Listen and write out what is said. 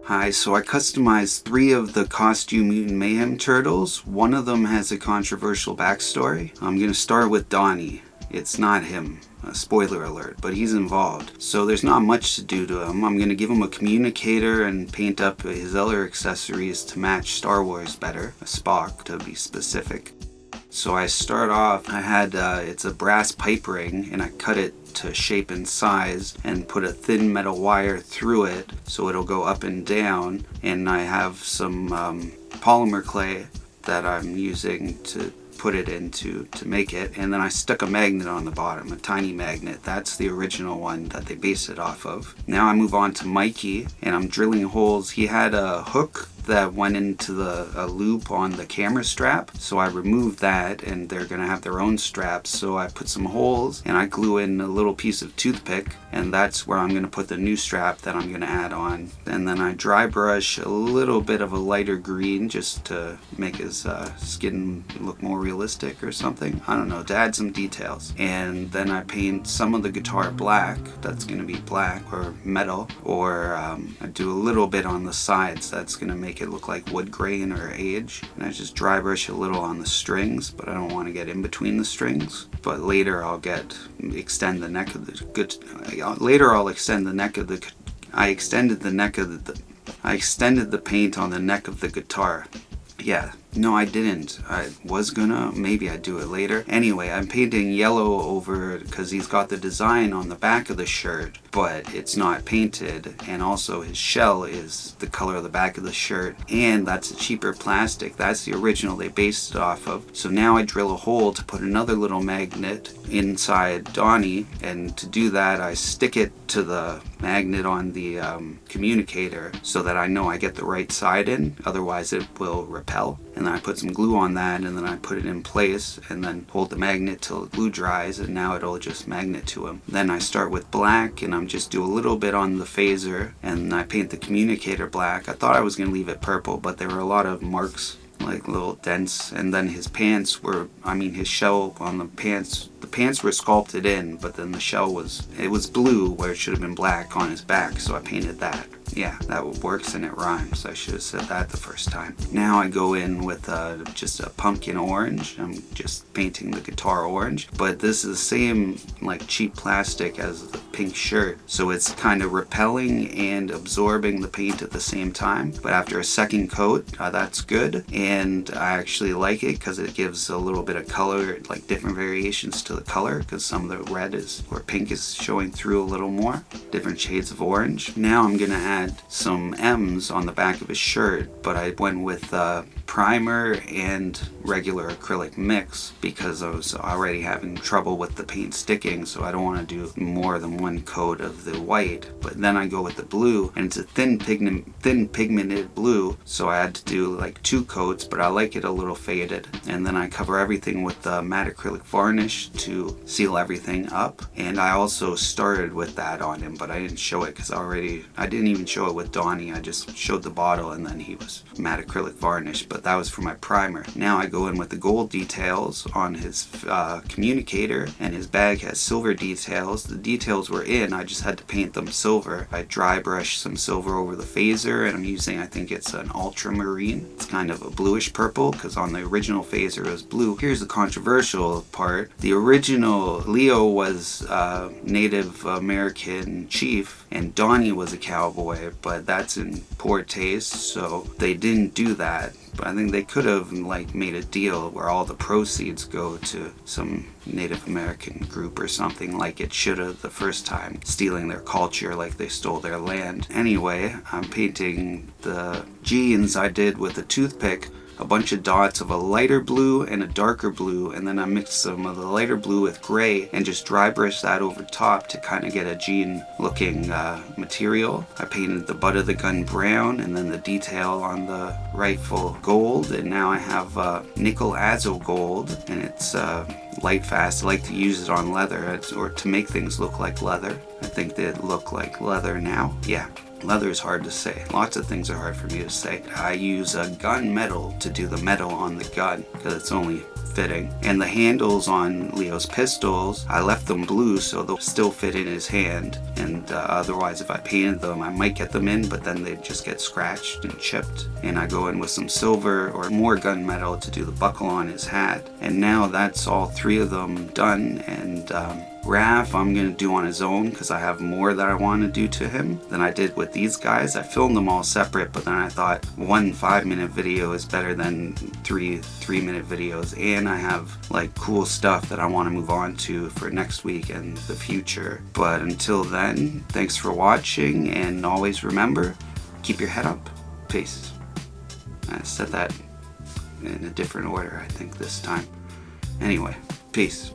Hi, so I customized 3 of the costume Mutant Mayhem turtles. One of them has a controversial backstory. I'm gonna start with Donnie. It's not him. Spoiler alert, but he's involved. So there's not much to do to him. I'm gonna give him a communicator and paint up his other accessories to match Star Wars better. A Spock, to be specific. So I start off, I had, it's a brass pipe ring, and I cut it to shape and size and put a thin metal wire through it so it'll go up and down. And I have some polymer clay that I'm using to put it into to make it, and then I stuck a magnet on the bottom, a tiny magnet. That's the original one that they based it off of. Now I move on to Mikey, and I'm drilling holes. He had a hook that went into a loop on the camera strap, so I removed that, and they're gonna have their own straps. So I put some holes and I glue in a little piece of toothpick, and that's where I'm gonna put the new strap that I'm gonna add on. And then I dry brush a little bit of a lighter green just to make his skin look more realistic or something. I don't know, to add some details. And then I paint some of the guitar black. That's gonna be black or metal, or I do a little bit on the sides. That's gonna make it look like wood grain or age. And I just dry brush a little on the strings, but I don't want to get in between the strings. But later I'll extend the neck of the good. Later I'll extend the neck of the. I extended the paint on the neck of the guitar. Yeah. No, I didn't. I was gonna. Maybe I'd do it later. Anyway, I'm painting yellow over because he's got the design on the back of the shirt, but it's not painted. And also his shell is the color of the back of the shirt. And that's a cheaper plastic. That's the original they based it off of. So now I drill a hole to put another little magnet inside Donnie. And to do that, I stick it to the magnet on the communicator so that I know I get the right side in. Otherwise it will repel. And then I put some glue on that, and then I put it in place, and then hold the magnet till the glue dries, and now it'll just magnet to him. Then I start with black, and I'm just do a little bit on the phaser, and I paint the communicator black. I thought I was going to leave it purple, but there were a lot of marks, like little dents. And then his pants were, his shell on the pants were sculpted in, but then the shell was blue where it should have been black on his back, so I painted that. Yeah, that works and it rhymes. I should have said that the first time. Now I go in with just a pumpkin orange. I'm just painting the guitar orange, but this is the same like cheap plastic as the pink shirt, so it's kind of repelling and absorbing the paint at the same time. But after a second coat, that's good, and I actually like it because it gives a little bit of color, like different variations to the color, because some of the red or pink is showing through a little more, different shades of orange. Now I'm gonna add some M's on the back of his shirt, but I went with primer and regular acrylic mix because I was already having trouble with the paint sticking, so I don't want to do more than one coat of the white. But then I go with the blue, and it's a thin pigmented blue, so I had to do like 2 coats, but I like it a little faded. And then I cover everything with the matte acrylic varnish to seal everything up. And I also started with that on him, but I didn't show it because I didn't even show it with Donnie. I just showed the bottle, and then he was matte acrylic varnish, but that was for my primer. Now I go in with the gold details on his communicator, and his bag has silver details. The details were in, I just had to paint them silver. I dry brush some silver over the phaser, and I'm using, I think it's an ultramarine. It's kind of a bluish purple because on the original phaser it was blue. Here's the controversial part. The original Leo was a Native American chief, and Donnie was a cowboy, but that's in poor taste, so they didn't do that. But I think they could have made a deal where all the proceeds go to some Native American group or something, like it should have the first time, stealing their culture like they stole their land. Anyway, I'm painting the jeans I did with a toothpick, a bunch of dots of a lighter blue and a darker blue, and then I mixed some of the lighter blue with gray and just dry brushed that over top to kind of get a jean looking material. I painted the butt of the gun brown, and then the detail on the rifle gold, and now I have nickel azo gold, and it's light fast. I like to use it on leather or to make things look like leather. I think they look like leather now. Yeah. Leather is hard to say. Lots of things are hard for me to say. I use a gun metal to do the metal on the gun because it's only fitting. And the handles on Leo's pistols, I left them blue so they'll still fit in his hand. And otherwise, if I painted them, I might get them in, but then they'd just get scratched and chipped. And I go in with some silver or more gunmetal to do the buckle on his hat. And now that's all 3 of them done. And Raph, I'm going to do on his own because I have more that I want to do to him than I did with these guys. I filmed them all separate, but then I thought 1 5-minute video is better than 3 3-minute videos. And I have like cool stuff that I want to move on to for next week and the future. But until then, thanks for watching, and always remember, keep your head up. Peace. I said that in a different order, I think, this time. Anyway, peace.